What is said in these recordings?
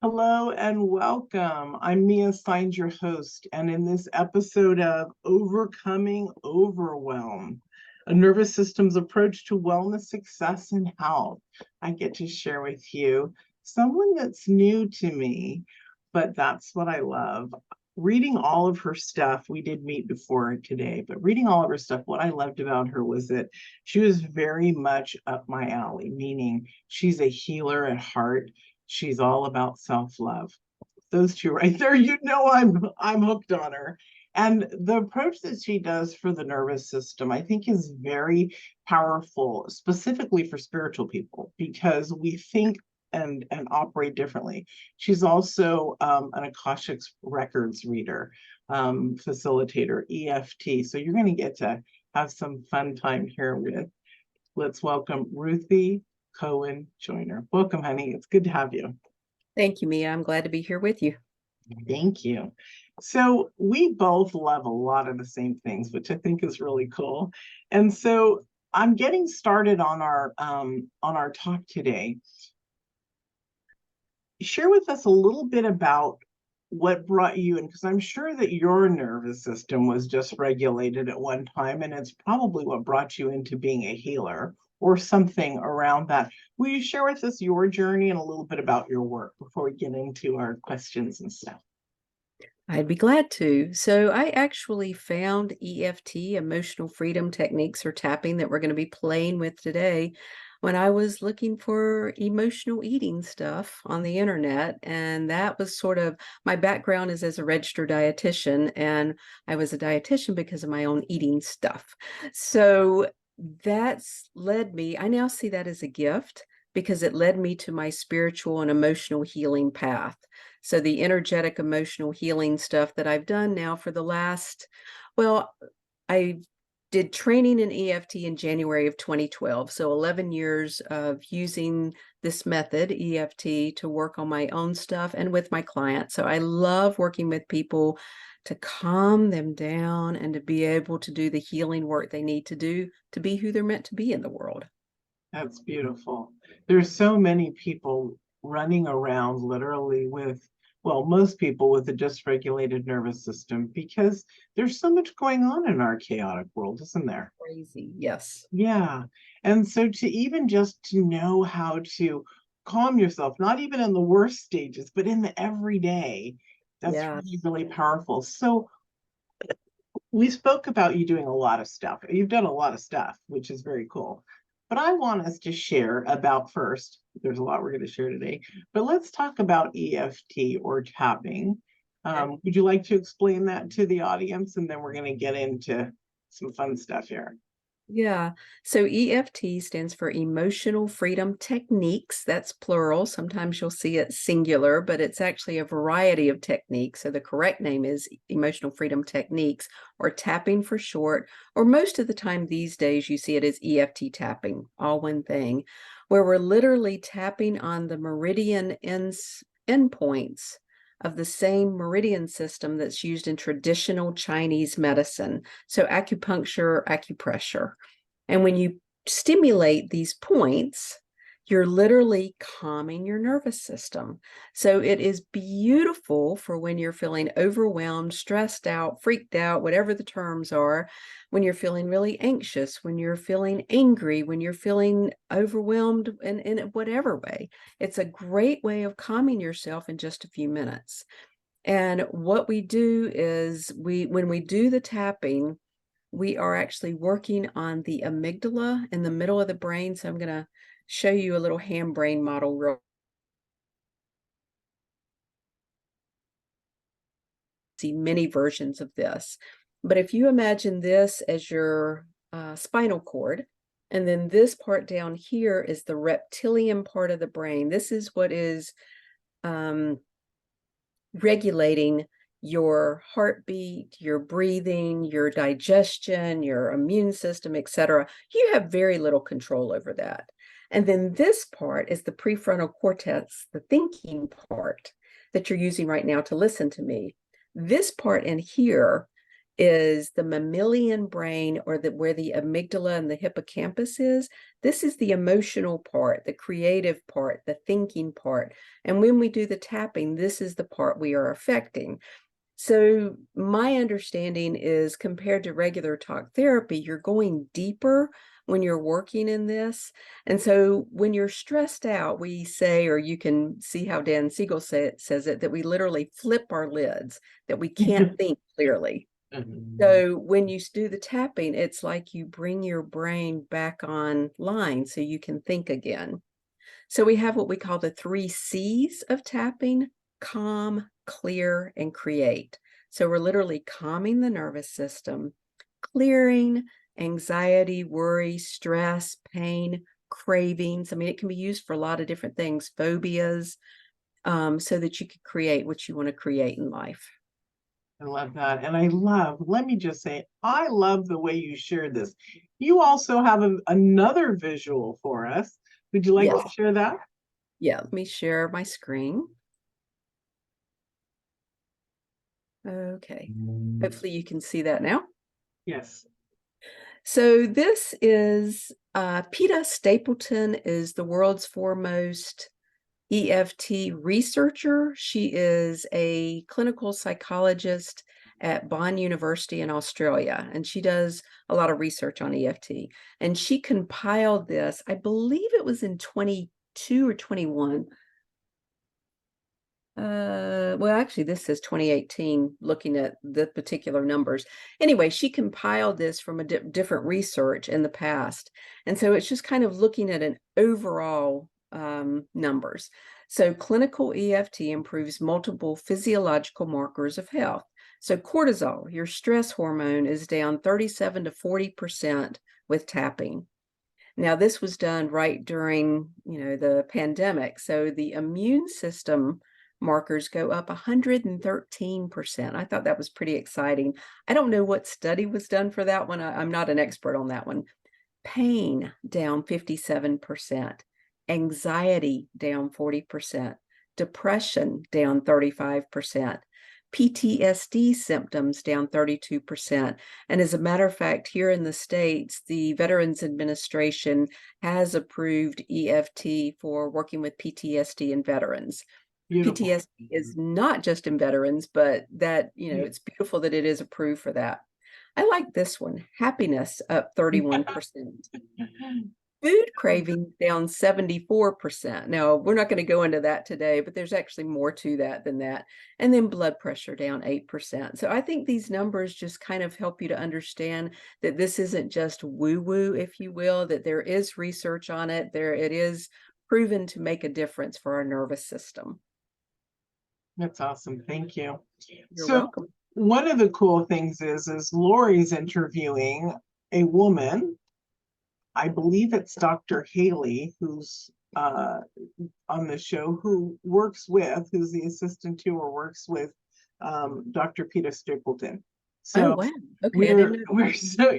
Hello and welcome. I'm Mia Steins, your host, and in this episode of Overcoming Overwhelm, a nervous system's approach to wellness, success, and health, I get to share with you someone that's new to me, but that's what I love. Reading all of her stuff, we did meet before today, but reading all of her stuff, what I loved about her was that she was very much up my alley, meaning she's a healer at heart. She's all about self-love. Those two right there, I'm hooked on her. And the approach that she does for the nervous system, I think, is very powerful, specifically for spiritual people, because we think and operate differently. She's also an Akashic Records reader, facilitator, EFT. So you're going to get to have some fun time here with. Let's welcome Ruthi Cohen Joyner. Welcome, honey. It's good to have you. Thank you, Mia. I'm glad to be here with you. Thank you. So we both love a lot of the same things, which I think is really cool. And so I'm getting started on our talk today. Share with us a little bit about what brought you in, because I'm sure that your nervous system was just regulated at one time, and it's probably what brought you into being a healer or something around that. Will you share with us your journey and a little bit about your work before we get into our questions and stuff? I'd be glad to. So I actually found EFT, emotional freedom techniques or tapping, that we're going to be playing with today when I was looking for emotional eating stuff on the internet. And that was sort of my background is as a registered dietitian, and I was a dietitian because of my own eating stuff. So that's led me, I now see that as a gift because it led me to my spiritual and emotional healing path. So the energetic emotional healing stuff that I've done now for the last, well, I did training in EFT in January of 2012. So 11 years of using this method, EFT, to work on my own stuff and with my clients. So I love working with people to calm them down and to be able to do the healing work they need to do to be who they're meant to be in the world. That's beautiful. There's so many people running around literally with, well, most people with a dysregulated nervous system because there's so much going on in our chaotic world, isn't there? Crazy. Yes. Yeah. And so to even just to know how to calm yourself, not even in the worst stages, but in the everyday, that's Yeah. really, really powerful. So we spoke about you doing a lot of stuff. You've done a lot of stuff, which is very cool. But I want us to share about first, there's a lot we're going to share today, but let's talk about EFT or tapping. Would you like to explain that to the audience? And then we're going to get into some fun stuff here. Yeah. So EFT stands for Emotional Freedom Techniques. That's plural. Sometimes you'll see it singular, but it's actually a variety of techniques. So the correct name is Emotional Freedom Techniques, or tapping for short, or most of the time these days you see it as EFT tapping, all one thing, where we're literally tapping on the meridian endpoints of the same meridian system that's used in traditional Chinese medicine. So acupuncture, acupressure. And when you stimulate these points, you're literally calming your nervous system. So it is beautiful for when you're feeling overwhelmed, stressed out, freaked out, whatever the terms are, when you're feeling really anxious, when you're feeling angry, when you're feeling overwhelmed in whatever way. It's a great way of calming yourself in just a few minutes. And what we do is when we do the tapping, we are actually working on the amygdala in the middle of the brain. So I'm going to show you a little ham brain model real. See many versions of this. But if you imagine this as your spinal cord, and then this part down here is the reptilian part of the brain. This is what is regulating your heartbeat, your breathing, your digestion, your immune system, etc. You have very little control over that. And then this part is the prefrontal cortex, the thinking part that you're using right now to listen to me. This part in here is the mammalian brain, or where the amygdala and the hippocampus is. This is the emotional part, the creative part, the thinking part. And when we do the tapping, this is the part we are affecting. So my understanding is, compared to regular talk therapy, you're going deeper when you're working in this. And so when you're stressed out, we say, or you can see how Dan Siegel says it, that we literally flip our lids, that we can't think clearly. So when you do the tapping, it's like you bring your brain back online so you can think again. So we have what we call the 3 C's of tapping: calm, clear, and create. So we're literally calming the nervous system, clearing anxiety, worry, stress, pain, cravings. I mean, it can be used for a lot of different things, phobias, so that you can create what you want to create in life. I love that. And let me just say, I love the way you shared this. You also have another visual for us. Would you like Yes. to share that? Yeah, let me share my screen. Okay. Hopefully you can see that now. Yes. So this is Peta Stapleton is the world's foremost EFT researcher. She is a clinical psychologist at Bond University in Australia, and she does a lot of research on EFT. And she compiled this, I believe it was in 22 or 21. Well, actually, this says 2018, looking at the particular numbers. Anyway, she compiled this from a different research in the past. And so it's just kind of looking at an overall numbers. So clinical EFT improves multiple physiological markers of health. So cortisol, your stress hormone, is down 37 to 40% with tapping. Now, this was done right during, the pandemic. So the immune system markers go up 113%. I thought that was pretty exciting. I don't know what study was done for that one. I'm not an expert on that one. Pain down 57%, anxiety down 40%, depression down 35%. PTSD symptoms down 32%. And as a matter of fact, here in the States, the Veterans Administration has approved EFT for working with PTSD in veterans. Beautiful. PTSD is not just in veterans, but that, it's beautiful that it is approved for that. I like this one, happiness up 31%. Food craving down 74%. Now, we're not going to go into that today, but there's actually more to that than that. And then blood pressure down 8%. So I think these numbers just kind of help you to understand that this isn't just woo-woo, if you will, that there is research on it. It is proven to make a difference for our nervous system. That's awesome. Thank you. You're So welcome. one of the cool things is Lori's interviewing a woman. I believe it's Dr. Haley, who's on the show, who's the assistant to or works with Dr. Peta Stapleton. Oh, So wow. Okay, I didn't know. we're so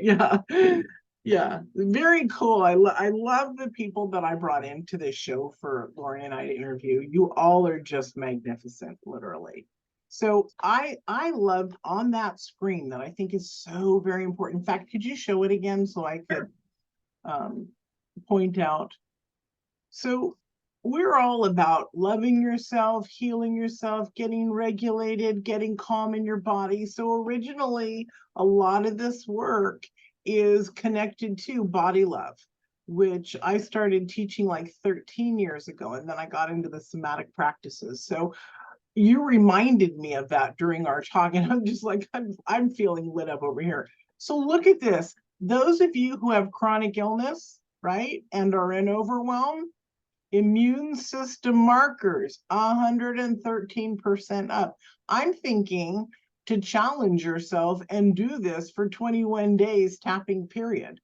yeah, very cool. I love the people that I brought into this show for Lori and I to interview. You all are just magnificent, literally. So I loved on that screen that I think is so very important. In fact, could you show it again so I could point out? So we're all about loving yourself, healing yourself, getting regulated, getting calm in your body. So originally, a lot of this work is connected to body love, which I started teaching like 13 years ago. And then I got into the somatic practices. So you reminded me of that during our talk. And I'm just like, I'm feeling lit up over here. So look at this. Those of you who have chronic illness, right, and are in overwhelm, immune system markers 113% up. I'm thinking to challenge yourself and do this for 21 days tapping period.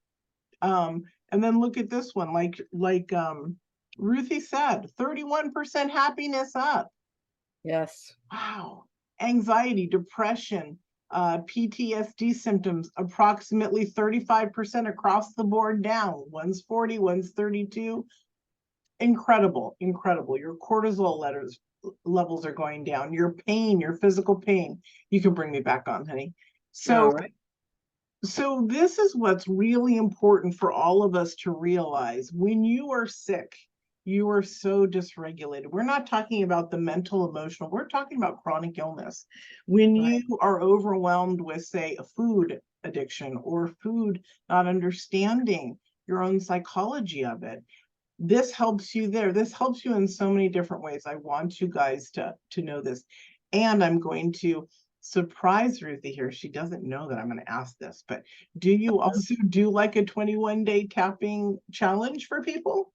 And then look at this one, like Ruthi said, 31% happiness up. Yes. Wow. Anxiety, depression, PTSD symptoms, approximately 35% across the board down. One's 40, one's 32. Incredible. Your cortisol levels are going down. Your pain, your physical pain. You can bring me back on, honey. So, All right. so this is what's really important for all of us to realize. When you are sick, you are so dysregulated. We're not talking about the mental, emotional, we're talking about chronic illness. When Right. you are overwhelmed with, say, a food addiction or food not understanding your own psychology of it, this helps you there. This helps you in so many different ways. I want you guys to know this. And I'm going to surprise Ruthie here. She doesn't know that I'm going to ask this, but do you also do like a 21-day tapping challenge for people?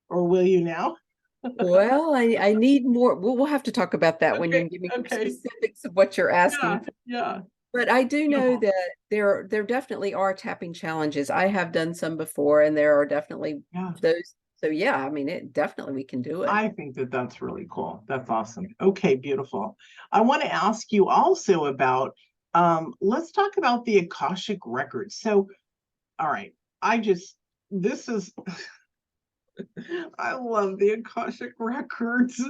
Or will you now? Well, I need more. We'll have to talk about that when Okay, you give me more okay. specifics of what you're asking Yeah, for. yeah. But I do know Beautiful. that there definitely are tapping challenges. I have done some before, and there are definitely Yeah. those. So yeah, I mean, it definitely we can do it. I think that that's really cool. That's awesome. Okay, beautiful. I want to ask you also about, let's talk about the Akashic records. So, all right, I just, this is, I love the Akashic records.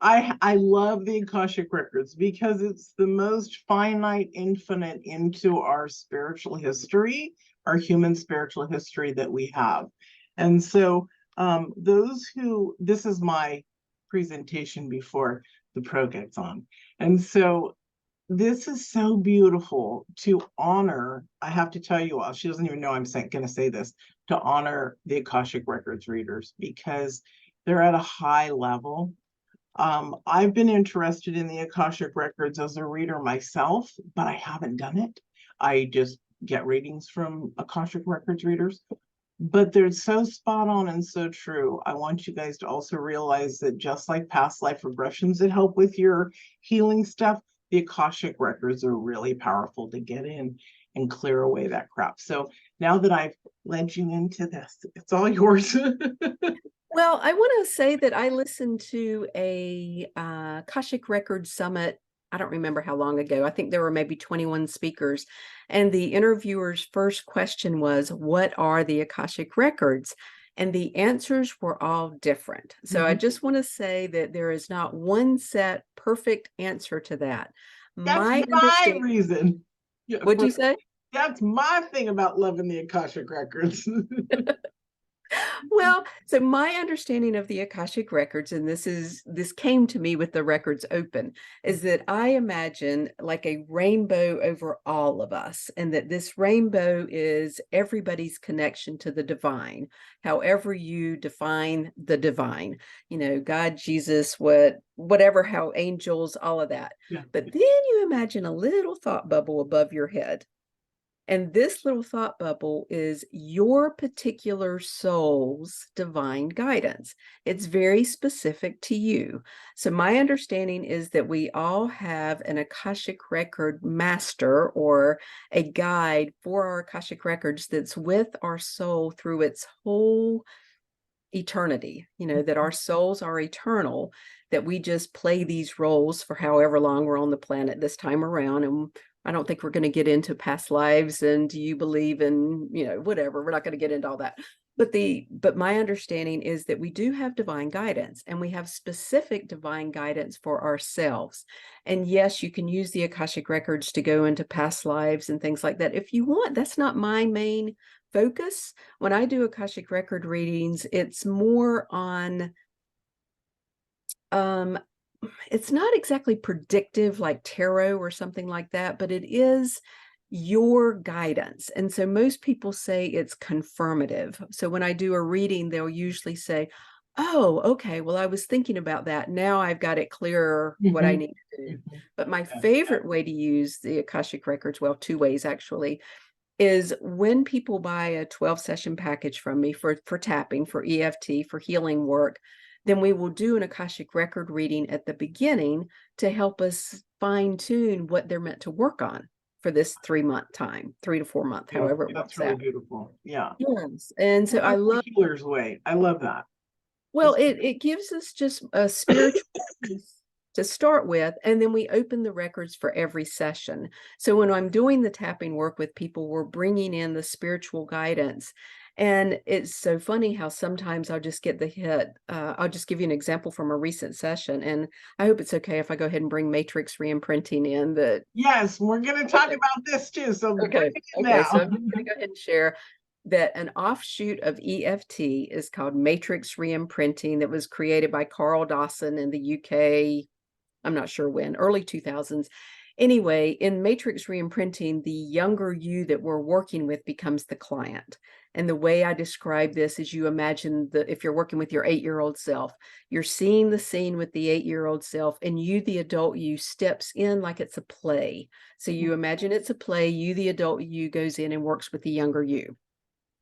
I love the Akashic records because it's the most finite, infinite into our spiritual history, our human spiritual history that we have. And so those who, this is my presentation before the pro gets on. And so this is so beautiful to honor. I have to tell you all, she doesn't even know I'm going to say this, to honor the Akashic Records readers because they're at a high level. I've been interested in the Akashic Records as a reader myself, but I haven't done it. I just get readings from Akashic Records readers, but they're so spot on and so true. I want you guys to also realize that just like past life regressions that help with your healing stuff, the Akashic records are really powerful to get in and clear away that crap. So now that I've led you into this, it's all yours. Well, I want to say that I listened to a Akashic Records Summit. I don't remember how long ago. I think there were maybe 21 speakers. And the interviewer's first question was, what are the Akashic Records? And the answers were all different. So I just want to say that there is not one set perfect answer to that. That's My my understanding, reason. Yeah, what'd you say? that's my thing about loving the Akashic records. Well, so my understanding of the Akashic records, and this came to me with the records open, is that I imagine like a rainbow over all of us, and that this rainbow is everybody's connection to the divine, however you define the divine, God, Jesus, whatever, how angels, all of that. Yeah. But then you imagine a little thought bubble above your head. And this little thought bubble is your particular soul's divine guidance. It's very specific to you. So, my understanding is that we all have an Akashic record master or a guide for our Akashic records that's with our soul through its whole eternity, that our souls are eternal, that we just play these roles for however long we're on the planet this time around. And I don't think we're going to get into past lives and do you believe in, whatever. We're not going to get into all that. But my understanding is that we do have divine guidance and we have specific divine guidance for ourselves. And yes, you can use the Akashic records to go into past lives and things like that if you want. That's not my main focus. When I do Akashic record readings, it's more on it's not exactly predictive like tarot or something like that, but it is your guidance. And so most people say it's confirmative. So when I do a reading, they'll usually say, oh, okay, well, I was thinking about that. Now I've got it clearer what I need to do. But my favorite way to use the Akashic records, well, two ways actually, is when people buy a 12 session package from me for tapping, for EFT, for healing work, then we will do an Akashic record reading at the beginning to help us fine tune what they're meant to work on for this 3-month time, 3 to 4 month, however it That's works really out. beautiful. Yeah. Yes. And so Well, I that's the love, healer's way. I love that. well, it gives us just a spiritual piece to start with, and then we open the records for every session. So when I'm doing the tapping work with people, we're bringing in the spiritual guidance. And it's so funny how sometimes I'll just get the hit. I'll just give you an example from a recent session, and I hope it's okay if I go ahead and bring matrix reimprinting in. That Yes, we're going to talk okay, about this too. So bring okay, it in okay. So now. I'm just going to go ahead and share that an offshoot of EFT is called matrix reimprinting, that was created by Carl Dawson in the UK. I'm not sure when, early 2000s. Anyway, in matrix reimprinting, the younger you that we're working with becomes the client. And the way I describe this is, you imagine that if you're working with your 8-year-old self, you're seeing the scene with the 8-year-old self, and you, the adult you, steps in like it's a play. So you imagine it's a play, you, the adult you, goes in and works with the younger you.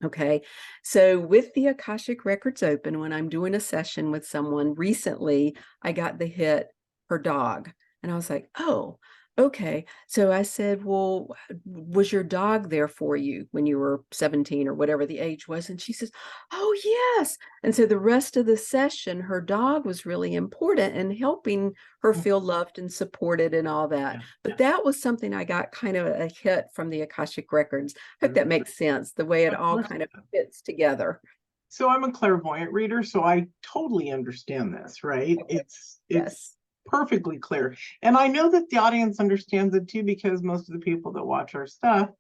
Okay. So with the Akashic Records open, when I'm doing a session with someone recently, I got the hit, her dog. And I was like, oh, okay. So I said, well, was your dog there for you when you were 17 or whatever the age was? And she says, oh, yes. And so the rest of the session, her dog was really important in helping her feel loved and supported and all that. Yeah, But that was something I got kind of a hit from the Akashic Records. Hope that makes sense, the way it of all course. kind of fits together. So I'm a clairvoyant reader, so I totally understand this, right? Okay. It's Yes. perfectly clear. And I know that the audience understands it too, because most of the people that watch our stuff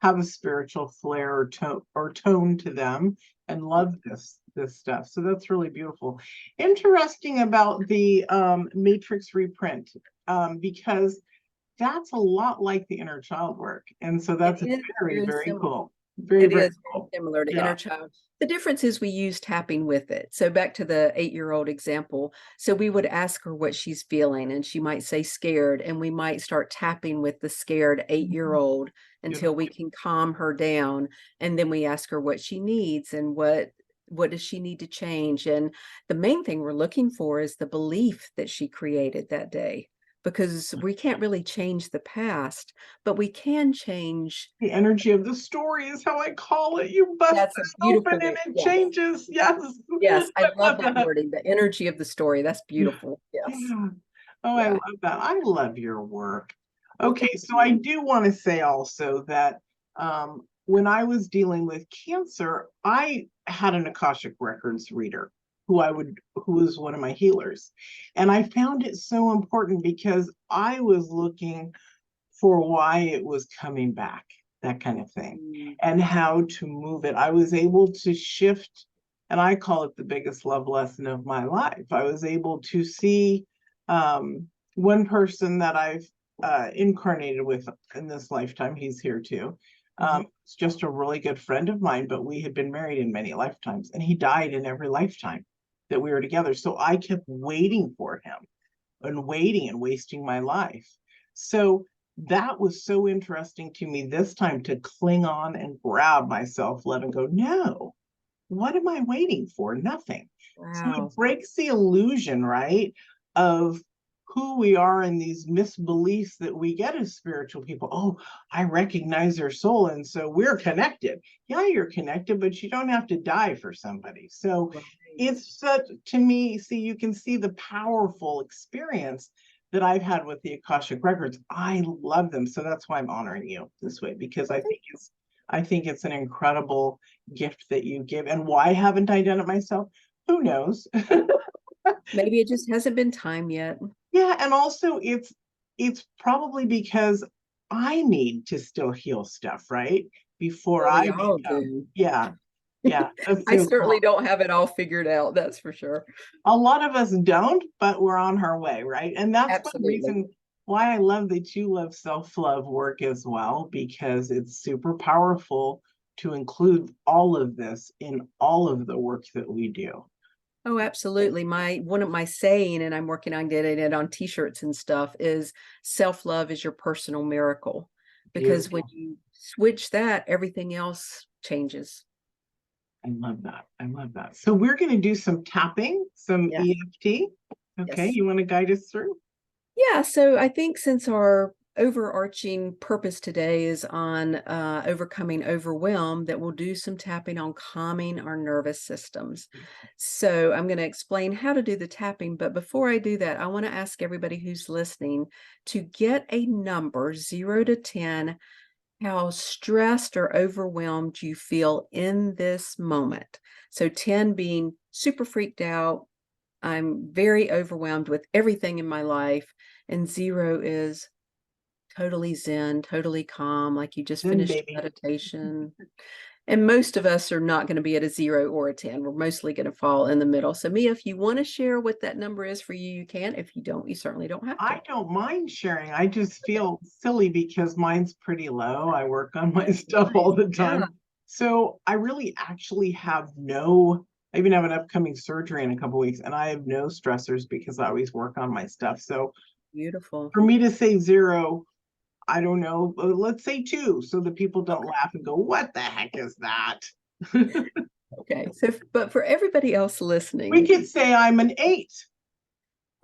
have a spiritual flair or tone to them and love this stuff. So that's really beautiful. Interesting about the matrix reprint, because that's a lot like the inner child work. And so It that's is very, very very similar. cool. Very, It very is very cool. similar to Yeah. inner child. The difference is we use tapping with it. So back to the 8-year-old example. So we would ask her what she's feeling, and she might say scared, and we might start tapping with the scared 8-year-old until Beautiful. we can calm her down. And then we ask her what she needs and what does she need to change. And the main thing we're looking for is the belief that she created that day, because we can't really change the past, but we can change. The energy of the story is how I call it. You bust That's a it open beautiful and word. it Yes. changes. Yes. Yes. I I love love that that. wording, the energy of the story. That's beautiful. Yes. Yeah. Oh, I Yeah. love that. I love your work. Well, Okay, thank so I you. do want to say also that when I was dealing with cancer, I had an Akashic Records reader who was one of my healers. And I found it so important because I was looking for why it was coming back, that kind of thing, Mm. and how to move it. I was able to shift, and I call it the biggest love lesson of my life. I was able to see one person that I've incarnated with in this lifetime. He's here too. It's just a really good friend of mine, but we had been married in many lifetimes, and he died in every lifetime that we were together. So I kept waiting for him and waiting and wasting my life. So that was so interesting to me this time, to cling on and grab myself, let him go. No, what am I waiting for? Nothing. So it Wow. breaks the illusion, right, of who we are and these misbeliefs that we get as spiritual people. Oh, I recognize their soul, and so we're connected. Yeah, you're connected, but you don't have to die for somebody. So Right. it's such, to me, see, you can see the powerful experience that I've had with the Akashic Records. I love them. So that's why I'm honoring you this way, because Well, thank I think it's an incredible gift that you give. And why haven't I done it myself? Who knows? Maybe it just hasn't been time yet. Yeah, and also it's probably because I need to still heal stuff, right? Before Well, we I all become, do. yeah, yeah, that's I so cool. certainly don't have it all figured out. That's for sure. A lot of us don't, but we're on our way, right? And that's one Absolutely. reason why I love that you love self-love work as well, because it's super powerful to include all of this in all of the work that we do. Oh, absolutely. One of my saying, and I'm working on getting it on t-shirts and stuff, is self-love is your personal miracle. Because when Beautiful. you switch that, everything else changes. I love that. I love that. So we're going to do some tapping, some Yes. EFT. Okay, Yes. you want to guide us through? Yeah, so I think since our overarching purpose today is on overcoming overwhelm, that we'll do some tapping on calming our nervous systems. So I'm going to explain how to do the tapping, but before I do that, I want to ask everybody who's listening to get a number 0 to 10 how stressed or overwhelmed you feel in this moment. So 10 being super freaked out, I'm very overwhelmed with everything in my life, and 0 is totally zen, totally calm, like you just Then finished baby. meditation. And most of us are not going to be at a 0 or a 10. We're mostly going to fall in the middle. So Mia, if you want to share what that number is for you, you can. If you don't, you certainly don't have to. I don't mind sharing. I just feel silly because mine's pretty low. I work on my stuff all the Yeah, time. So I really actually have no, I even have an upcoming surgery in a couple weeks, and I have no stressors because I always work on my stuff. So beautiful. for me to say 0, I don't know, let's say 2, so that people don't laugh and go, what the heck is that? Okay. So, but for everybody else We listening, could say I'm an 8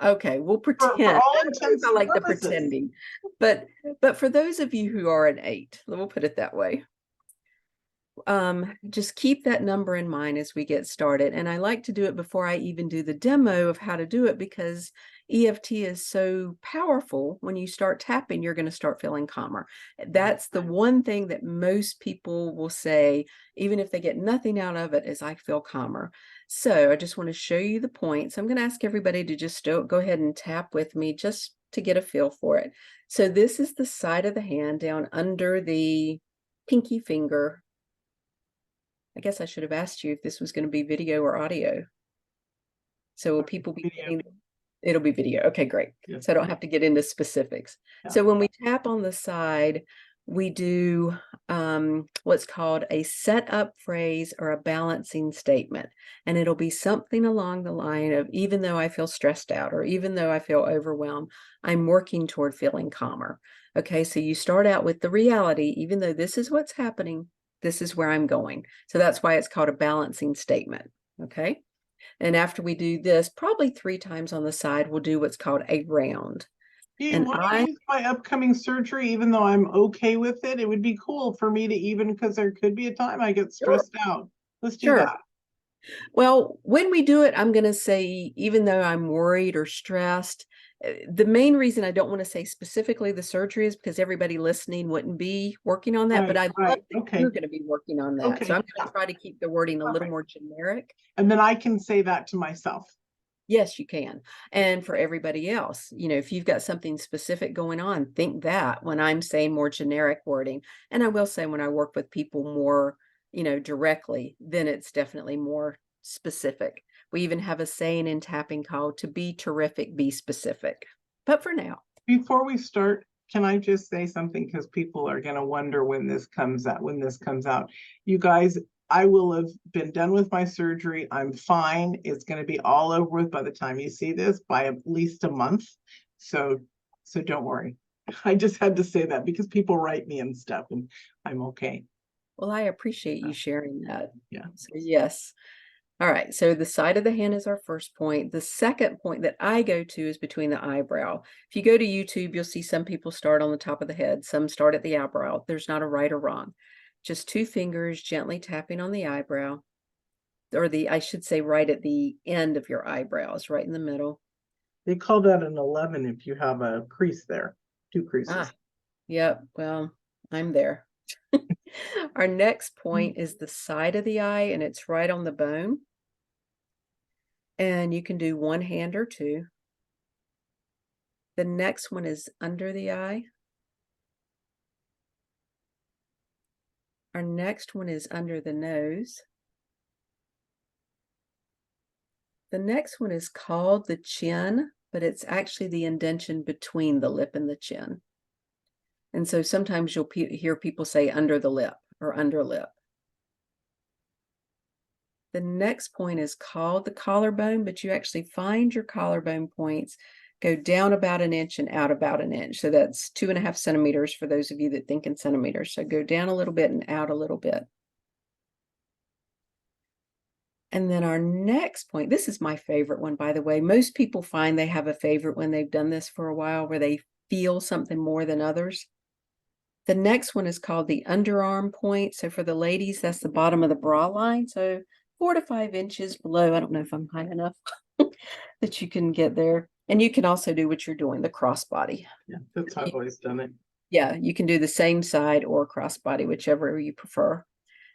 okay, we'll for pretend. all I don't know if intents I and like the purposes. pretending, but for those of you who are an 8, we'll put it that way. Just keep that number in mind as we get started. And I like to do it before I even do the demo of how to do it, because EFT is so powerful. When you start tapping, you're going to start feeling calmer. That's the one thing that most people will say, even if they get nothing out of it, is I feel calmer. So I just want to show you the points. I'm going to ask everybody to just go ahead and tap with me just to get a feel for it. So this is the side of the hand down under the pinky finger. I guess I should have asked you if this was going to be video or audio. So will people be Video. getting, it'll be video. Okay, great. Yes. So I don't have to get into specifics. Yeah. So when we tap on the side, we do what's called a setup phrase or a balancing statement. And it'll be something along the line of, even though I feel stressed out or even though I feel overwhelmed, I'm working toward feeling calmer. Okay, so you start out with the reality, even though this is what's happening, this is where I'm going. So that's why it's called a balancing statement. Okay. And after we do this, probably 3 times on the side, we'll do what's called a round. Do you And want to use my upcoming surgery, even though I'm okay with it? It would be cool for me to, even because there could be a time I get sure, stressed out. Let's do sure. that. Well, when we do it, I'm going to say, even though I'm worried or stressed, the main reason I don't want to say specifically the surgery is because everybody listening wouldn't be working on that. But I love Right. that Okay. you're going to be working on that. So Okay. I'm going to try to keep the wording a little Perfect. more generic. And then I can say that to myself. Yes, you can. And for everybody else, if you've got something specific going on, think that when I'm saying more generic wording. And I will say when I work with people more, directly, then it's definitely more specific. We even have a saying in tapping called to be terrific, be specific. But for now, Before we start, can I just say something? Because people are going to wonder when this comes out. You guys, I will have been done with my surgery. I'm fine. It's going to be all over with by the time you see this, by at least a month. So don't worry. I just had to say that because people write me and stuff, and I'm okay. well, I appreciate you sharing that. Yeah. So yes. All right, so the side of the hand is our first point. The second point that I go to is between the eyebrow. If you go to YouTube, you'll see some people start on the top of the head, some start at the eyebrow. There's not a right or wrong. Just 2 fingers gently tapping on the eyebrow, or I should say right at the end of your eyebrows, right in the middle. They call that an 11 if you have a crease there, 2 creases. Ah, yep, well, I'm there. Our next point is the side of the eye, and it's right on the bone. And you can do one hand or 2. The next one is under the eye. Our next one is under the nose. The next one is called the chin, but it's actually the indention between the lip and the chin. And so sometimes you'll hear people say under the lip or under lip. The next point is called the collarbone, but you actually find your collarbone points, go down about 1 inch and out about 1 inch. So that's 2.5 centimeters for those of you that think in centimeters. So go down a little bit and out a little bit. And then our next point, this is my favorite one, by the way. Most people find they have a favorite when they've done this for a while, where they feel something more than others. The next one is called the underarm point. So for the ladies, that's the bottom of the bra line. So 4 to 5 inches below. I don't know if I'm high enough that you can get there. And you can also do what you're doing, the crossbody. Yeah, that's how I've always done it. Yeah, you can do the same side or crossbody, whichever you prefer.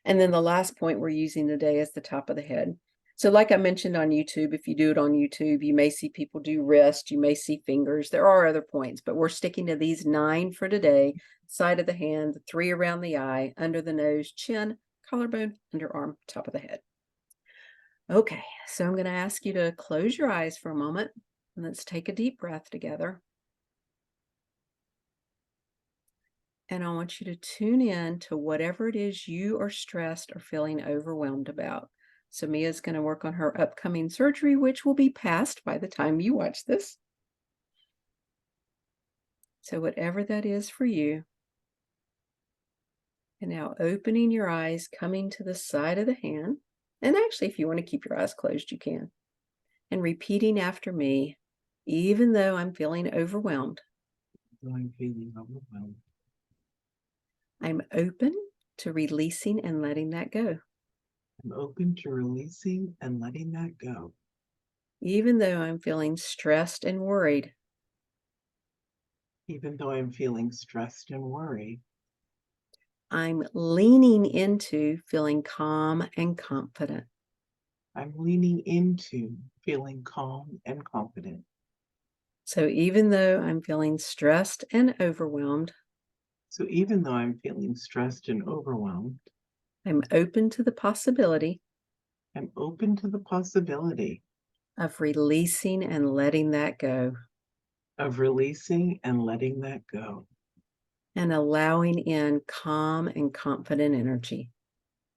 And then the last point we're using today is the top of the head. So like I mentioned on YouTube, if you do it on YouTube, you may see people do wrist, you may see fingers. There are other points, but we're sticking to these 9 for today. Side of the hand, 3 around the eye, under the nose, chin, collarbone, underarm, top of the head. Okay, so I'm going to ask you to close your eyes for a moment. And let's take a deep breath together. And I want you to tune in to whatever it is you are stressed or feeling overwhelmed about. So Mia's going to work on her upcoming surgery, which will be past by the time you watch this. So whatever that is for you. And now opening your eyes, coming to the side of the hand. And actually, if you want to keep your eyes closed, you can. And repeating after me, even though I'm feeling overwhelmed, I'm feeling overwhelmed. I'm open to releasing and letting that go. I'm open to releasing and letting that go. Even though I'm feeling stressed and worried, Even though I'm feeling stressed and worried, I'm leaning into feeling calm and confident. I'm leaning into feeling calm and confident. So even though I'm feeling stressed and overwhelmed, So even though I'm feeling stressed and overwhelmed, I'm open to the possibility I'm open to the possibility of releasing and letting that go of releasing and letting that go and allowing in calm and confident energy.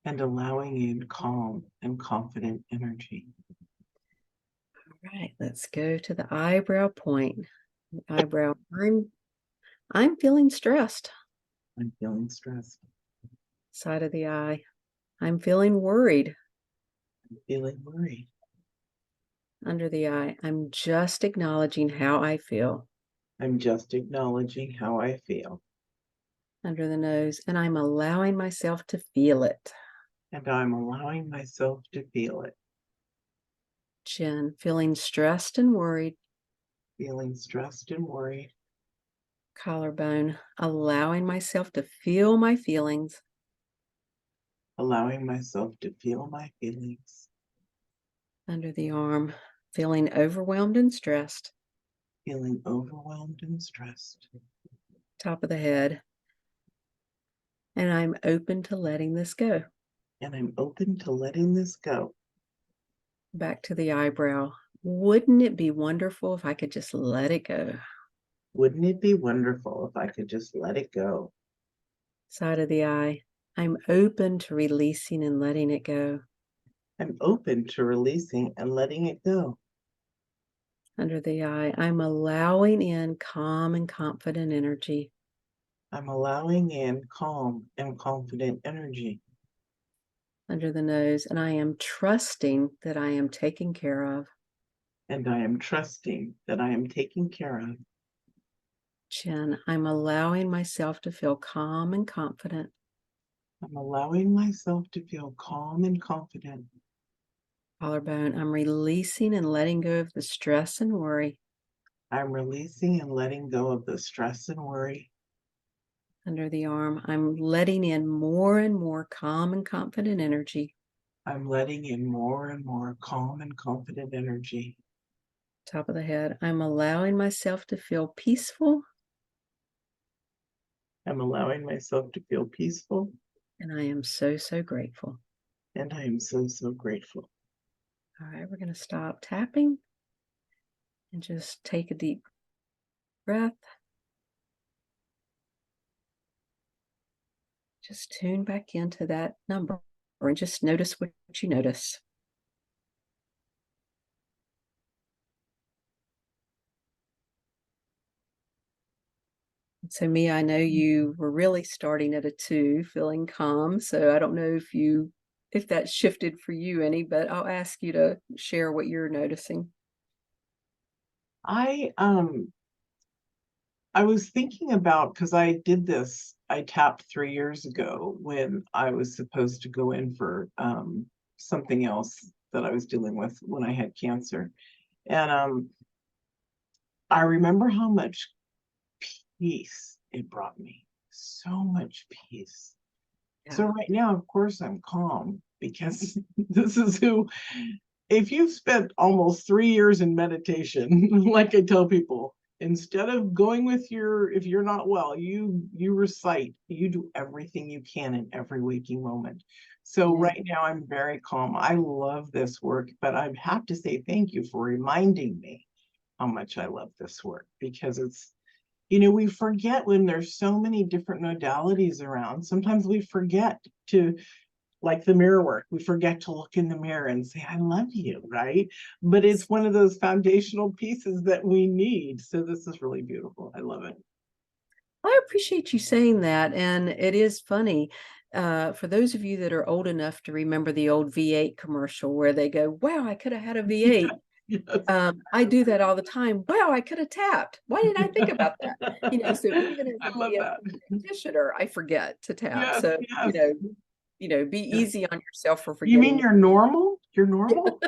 and allowing in calm and confident energy. All right, let's go to the eyebrow point. Eyebrow, I'm feeling stressed. I'm feeling stressed. Side of the eye, I'm feeling worried. I'm feeling worried. Under the eye, I'm just acknowledging how I feel. I'm just acknowledging how I feel. Under the nose, and I'm allowing myself to feel it. And I'm allowing myself to feel it. Chin, feeling stressed and worried. Feeling stressed and worried. Collarbone, allowing myself to feel my feelings. Allowing myself to feel my feelings. Under the arm, feeling overwhelmed and stressed. Feeling overwhelmed and stressed. Top of the head, and I'm open to letting this go. And I'm open to letting this go. Back to the eyebrow. Wouldn't it be wonderful if I could just let it go? Wouldn't it be wonderful if I could just let it go? Side of the eye, I'm open to releasing and letting it go. I'm open to releasing and letting it go. Under the eye, I'm allowing in calm and confident energy. I'm allowing in calm and confident energy. Under the nose, and I am trusting that I am taken care of. And I am trusting that I am taken care of. Chin, I'm allowing myself to feel calm and confident. I'm allowing myself to feel calm and confident. Collarbone, I'm releasing and letting go of the stress and worry. I'm releasing and letting go of the stress and worry. Under the arm, I'm letting in more and more calm and confident energy. I'm letting in more and more calm and confident energy. Top of the head, I'm allowing myself to feel peaceful. I'm allowing myself to feel peaceful. And I am so, so grateful. And I am so, so grateful. All right, we're going to stop tapping and just take a deep breath. Just tune back into that number and just notice what you notice. So Mia, I know you were really starting at a 2, feeling calm. So I don't know if that shifted for you any, but I'll ask you to share what you're noticing. I was thinking about, because I did this, I tapped 3 years ago when I was supposed to go in for something else that I was dealing with when I had cancer. And I remember how much peace it brought me so much peace. So Yeah. right now, of course, I'm calm because this is who, if you've spent almost 3 years in meditation, like I tell people, instead of going with if you're not well, you recite, you do everything you can in every waking moment. So Yeah. right now I'm very calm. I love this work, but I have to say thank you for reminding me how much I love this work, because it's, we forget when there's so many different modalities around. Sometimes we forget to, like the mirror work, we forget to look in the mirror and say, I love you, right? But it's one of those foundational pieces that we need. So this is really beautiful. I love it. I appreciate you saying that. And it is funny. For those of you that are old enough to remember the old V8 commercial where they go, wow, I could have had a V8. Yes. I do that all the time. Wow, I could have tapped. Why didn't I think about that? So even as I an love that. EFT practitioner, I forget to tap. Yes, So, yes. be Yeah. easy on yourself for You mean forgetting. you're normal? You're normal?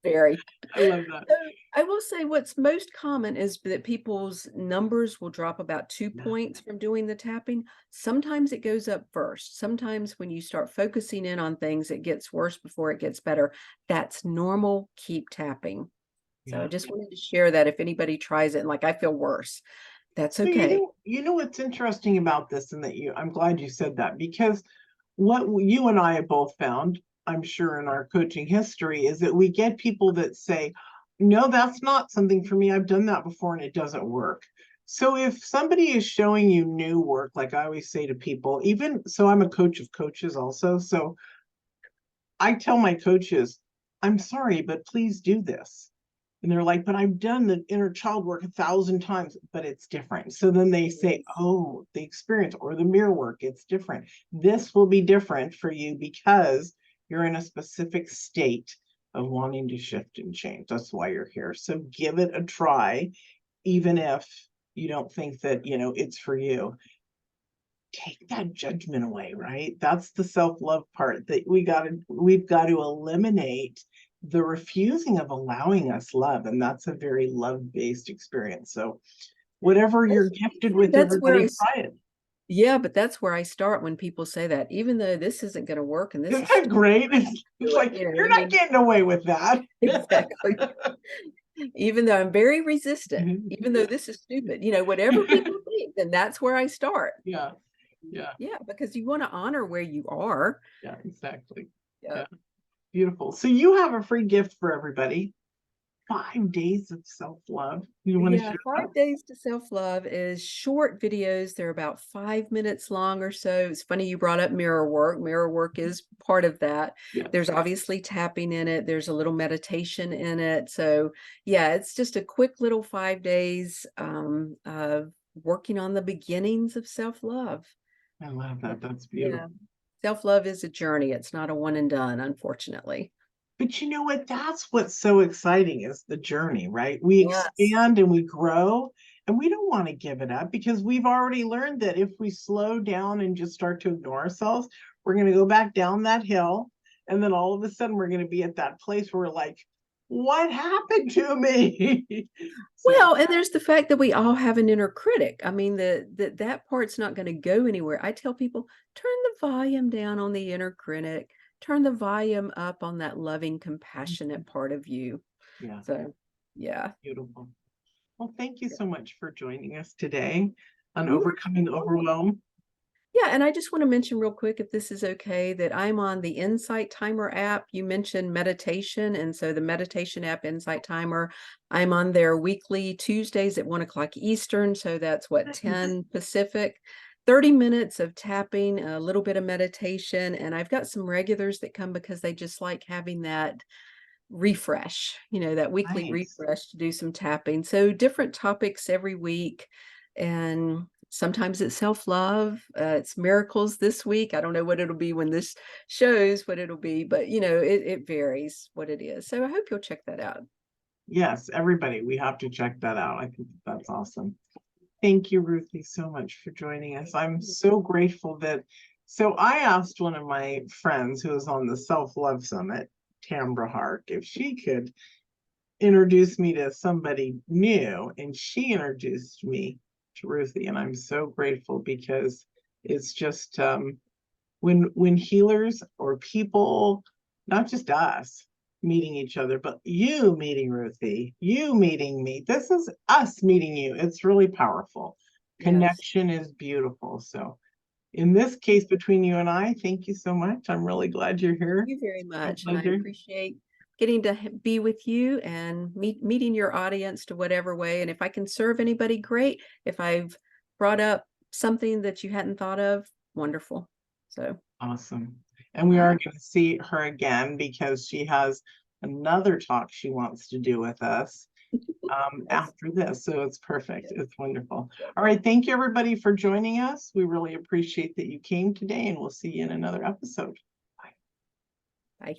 Very. I love that. So I will say what's most common is that people's numbers will drop about 2 Yeah. points from doing the tapping. Sometimes it goes up first. Sometimes when you start focusing in on things, it gets worse before it gets better. That's normal. Keep tapping. So I Yeah. just wanted to share that if anybody tries it and like I feel worse, that's So okay. you know what's interesting about this, and that I'm glad you said that, because what you and I have both found, I'm sure in our coaching history, is that we get people that say, no, that's not something for me. I've done that before and it doesn't work. So if somebody is showing you new work, like I always say to people, even so, I'm a coach of coaches also. So I tell my coaches, I'm sorry, but please do this. And they're like, but I've done the inner child work 1,000 times, but it's different. So then they say, oh, the experience or the mirror work, it's different. This will be different for you because you're in a specific state of wanting to shift and change. That's why you're here. So give it a try, even if you don't think that, it's for you. Take that judgment away, right? That's the self-love part that we've got to eliminate the refusing of allowing us love. And that's a very love-based experience. So whatever you're gifted with, That's where everybody try it. yeah, but that's where I start when people say that, even though this isn't going to work and this Isn't is that stupid, great? It's like, I you're not mean, getting away with that. exactly. Even though I'm very resistant, even though this is stupid, whatever people think, then that's where I start. Yeah, yeah, Yeah, because you want to honor where you are. yeah, exactly. Yeah. Yeah, beautiful. So you have a free gift for everybody. 5 days of self-love. You want to Yeah, share that? 5 days to self-love is short videos. They're about 5 minutes long or so. It's funny you brought up mirror work. Mirror work is part of that. Yeah. There's obviously tapping in it. There's a little meditation in it. So yeah, it's just a quick little 5 days of working on the beginnings of self-love. I love that. That's Yeah. beautiful. Self-love is a journey. It's not a one and done, unfortunately. But you know what? That's what's so exciting, is the journey, right? We Yes. expand and we grow, and we don't want to give it up, because we've already learned that if we slow down and just start to ignore ourselves, we're going to go back down that hill. And then all of a sudden, we're going to be at that place where we're like, what happened to me? So, Well, and there's the fact that we all have an inner critic. I mean, that part's not going to go anywhere. I tell people, turn the volume down on the inner critic, turn the volume up on that loving, compassionate part of you. yeah, So, yeah. beautiful. Well, thank you so much for joining us today on You are Overcoming so welcome. Overwhelm. Yeah, and I just want to mention real quick, if this is okay, that I'm on the Insight Timer app. You mentioned meditation, and so the meditation app, Insight Timer, I'm on there weekly Tuesdays at 1 o'clock Eastern. So that's what, 10 Pacific. 30 minutes of tapping, a little bit of meditation, and I've got some regulars that come because they just like having that refresh, that weekly Nice. refresh to do some tapping. So different topics every week. And sometimes it's self-love, it's miracles this week. I don't know what it'll be when this shows what it'll be, but it varies what it is. So I hope you'll check that out. Yes, everybody, we have to check that out. I think that's awesome. Thank you, Ruthie, so much for joining us. I'm so grateful that. So I asked one of my friends who was on the Self-Love Summit, Tambra Hark, if she could introduce me to somebody new, and she introduced me Ruthie, and I'm so grateful because it's just when healers or people, not just us meeting each other, but you meeting Ruthie, you meeting me. This is us meeting you. It's really powerful. Yes. Connection is beautiful. So in this case, between you and I, thank you so much. I'm really glad you're here. Thank you very much. My And I pleasure. appreciate getting to be with you and meeting your audience to whatever way. And if I can serve anybody, great. If I've brought up something that you hadn't thought of, wonderful. So Awesome. And we are going to see her again because she has another talk she wants to do with us after this. So it's perfect. It's wonderful. All right. Thank you, everybody, for joining us. We really appreciate that you came today, and we'll see you in another episode. Bye.